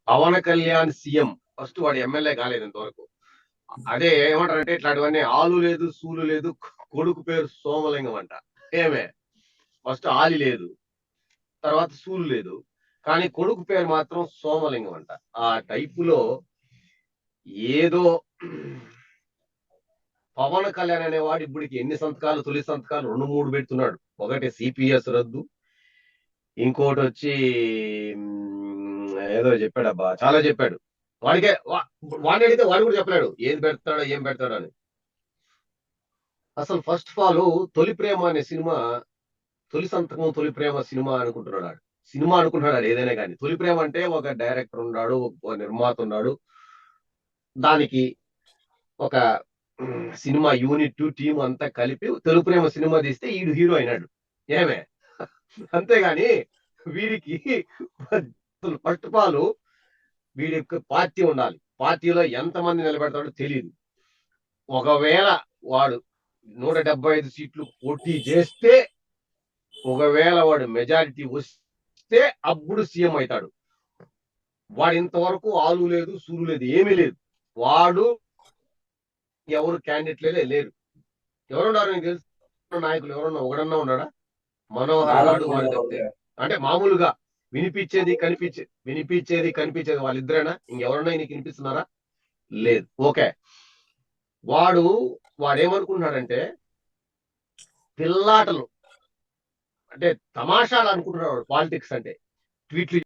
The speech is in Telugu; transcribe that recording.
పవన్ కళ్యాణ్ సీఎం ఫస్ట్ వాడు ఎమ్మెల్యే కాలేదు ఇంతవరకు. అదే ఏమంటారంటే ఇట్లాంటివన్నీ ఆలు లేదు సూలు లేదు, కొడుకు పేరు సోమలింగం అంట. ఏమే ఫస్ట్ ఆలి లేదు, తర్వాత సూలు లేదు, కానీ కొడుకు పేరు మాత్రం సోమలింగం అంట. ఆ టైపులో ఏదో పవన్ కళ్యాణ్ అనేవాడు ఇప్పటికి ఎన్ని సంతకాలు, తొలి సంతకాలు 2, 3 పెడుతున్నాడు. ఒకటి సిపిఎస్ రద్దు, ఇంకోటి వచ్చి ఏదో చెప్పాడబ్బా, చాలా చెప్పాడు. వాడికే వాడిని అడిగితే వాడు కూడా చెప్పలేడు ఏది పెడతాడో ఏం పెడతాడో అని. అసలు ఫస్ట్ ఆఫ్ ఆల్ తొలి ప్రేమ అనే సినిమా, తొలి సంతకం తొలి ప్రేమ సినిమా అనుకుంటున్నాడు. సినిమా అనుకుంటున్నాడు ఏదైనా కానీ. తొలి ప్రేమ అంటే ఒక డైరెక్టర్ ఉన్నాడు, ఒక నిర్మాత ఉన్నాడు, దానికి ఒక సినిమా యూనిట్ టీం అంతా కలిపి తొలి ప్రేమ సినిమా తీస్తే ఈడు హీరో అయినాడు. ఏమే అంతేగాని వీడికి ఫస్ట్ ఆఫ్ ఆల్ వీడికి పార్టీ ఉండాలి. పార్టీలో ఎంతమంది నిలబెడతాడో తెలియదు. ఒకవేళ వాడు 175 సీట్లు పోటీ చేస్తే, ఒకవేళ వాడు మెజారిటీ వస్తే అప్పుడు సీఎం అవుతాడు. వాడు ఇంతవరకు ఆలు లేదు సూలు లేదు, ఏమీ లేదు. వాడు ఎవరు క్యాండిడేట్లే లేరు. ఎవరున్నారు నీకు తెలుసు నాయకులు? ఎవరన్నా ఒకడన్నా ఉన్నాడా? మనోహర్ గాడు వాడు తప్పితే. అంటే మామూలుగా వినిపించేది కనిపించేది వాళ్ళిద్దరేనా? ఇంకెవరన్నా నీకు వినిపిస్తున్నారా? లేదు. ఓకే, వాడు వాడేమనుకుంటున్నాడంటే పిల్లాటలు అంటే తమాషాలు అనుకుంటున్నాడు పాలిటిక్స్ అంటే. ట్వీట్లు